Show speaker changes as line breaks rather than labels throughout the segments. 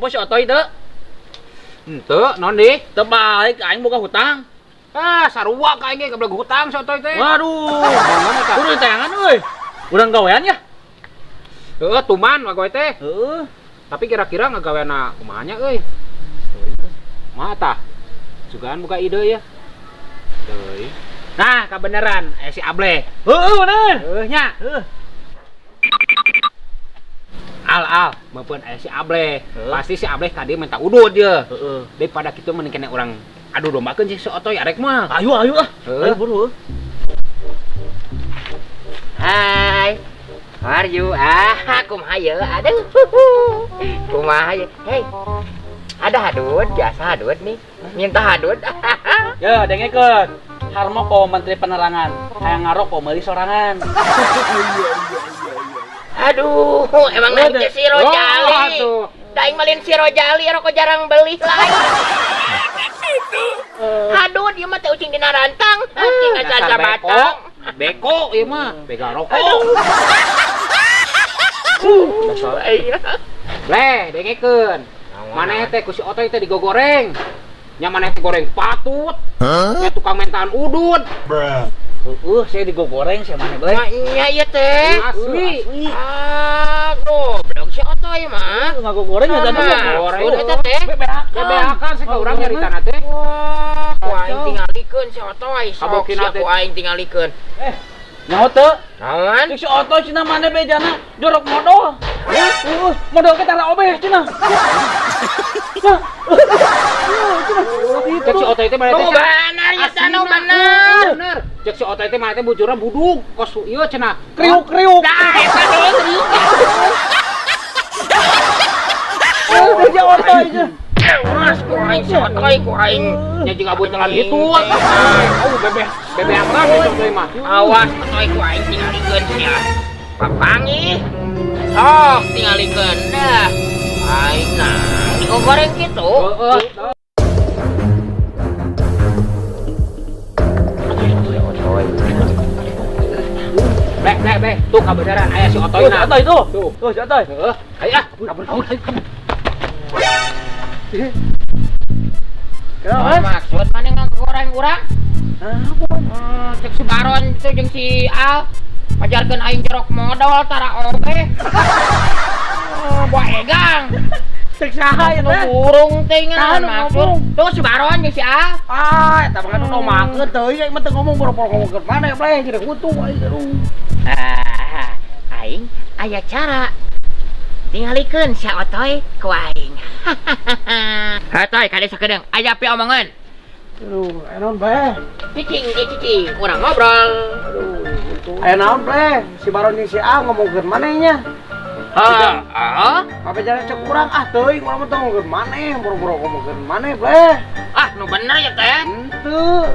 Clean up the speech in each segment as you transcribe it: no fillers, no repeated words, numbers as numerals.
po si Otoy teu?
Henteu, naon di?
Teu baik aing boga hutang.
Ah, sarua ka aing ge goblok hutang si Otoy teh.
Waduh, udah tayangan euy. Urang gawean ya?
Heueuh, tuman gawe teh.
Heeh.
Tapi kira-kira ngagaweana kumaha nya euy? Kumaha tah? Sugaan buka ide ya. Teuy. Nah, kabeneran si Ableh.
Heeh, bener.
Heueuh nya. Al, maupun si Ableh. Pasti si Ableh tadi minta udud ya.
Heeh.
Daripada kitu mending kena orang adu dombakeun si Otoy arek mah.
Ayo ah.
Heeh.
Ayo buru.
Hai, how are you? Kumaha ya? Aduh, kumaha ya? Hei, ada hadut, biasa hadut nih. Minta hadut.
Ya, dengekeun. Harmo po menteri penerangan, hayang ngarok po meuli sorangan.
Aduh, emang nanya si Rojali.
tuh.
Daing malin si Rojali, rokok jarang beli lagi. Aduh, dia mah teh ucing dina rantang. Tinggal caca batang.
Beko ieu mah, bega rokok.
Iya.
Bleh, dengekeun. Maneh teh ku si Otoy teh digogoreng. Nya maneh teh goreng patut. Nya tukang mentaan udud.
Saya digogoreng saya mana boleh.
Nah, iya iya teh.
Asli.
Goblok si Otoy mah.
Ngagogoreng ya tadi
Goreng.
Udah eta teh.
Bebeakan sih ke urang nyarita teh.
Wah, ku aing tingalikeun si Otoy. Sok
Kabokina
sia
teh.
ku aing tingalikeun.
Nyaho teu?
Naon?
Si Otoy cenah mana bejana jorok modal. Modal kita tara obeh cenah.
Cek si Otoy teh maneh teh.
Bener ya tanu bener.
Cek si Otoy teh maneh teh bujurna budug. Kos ieu cenah.
Kriuk.
Dah eta teh kriuk.
Si Otoy nya.
Mas ku aing si Otoy ku aing.
Nya jeung abut telan gitu. Bebeakan gitu teh mah.
Awas Otoy ku aing tingalikeun sia. Papangi. Sok tingalikeun dah. Aing nah digoreng gitu.
Heeh. Beh, tuh kabeneran aya si Otoy na.
Otoy tuh.
Tuh.
Tuh si Otoy.
Heeh. Ayo ah, kabur.
Oh, maksud mana ngagoreng urang? Cek si Baron itu jeung si Al ngajarkeun aing jerok modal tara obeh. Buah egang.
Cek saha ya teh?
Burung teh ngan maksud. Tuh si Baron jeung si Al.
Eta mah kan ngomongkeun teuing aing mah teu ngomong boro-boro ngomongkeun mana ya bleh jadi kutu aing aduh.
Aing aya cara. Tingalikeun si Otoy ku aing. Otoy kade sakedeung aya pi omongan.
Aduh, naon bae?
Cicing, urang ngobrol.
Aya naon bleh? Si Baron jeung si A ngomongkeun manehnya. Apa jalan cek kurang teuing urang mah teu ngomongkeun maneh, boro-boro ngomongkeun maneh bleh.
Nu bener ya teh.
Henteu.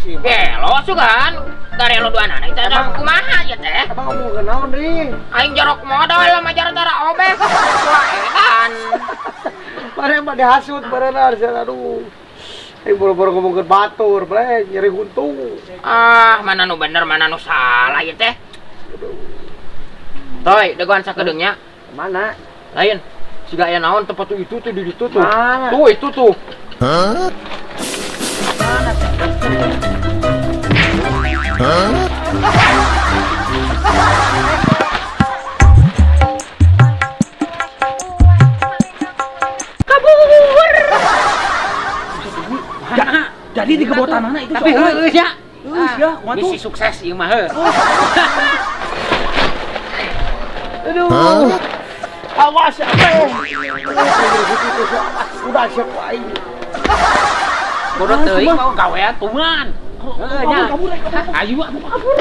Si
Gelo sugan. Garelo duanana itu ada kumaha ya teh.
Abang ngomongkeun naon deui?
Aing jorok modal majar tara obeh. Wah edan.
Maneh mah dihasut berenang aduh. Aing boro-boro ngomongkeun batur bleh, nyeri huntung.
Mana nu bener mana nu salah ya teh. Toy, dagoan sakedeungnya.
Mana?
Lain. Siga aya naon tempat itu tuh di situ tuh.
Mana?
Tuh itu tuh.
Jadi di kebotanana itu.
Tapi heueuh nya.
Ya, kumaha tuh?
Misi sukses ieu mah heuh.
Aduh. Awas ya, udah siap aing.
Kudu teuing mau gawean tuman. Heeh nya.
Kabur.
Ayo atuh kabur.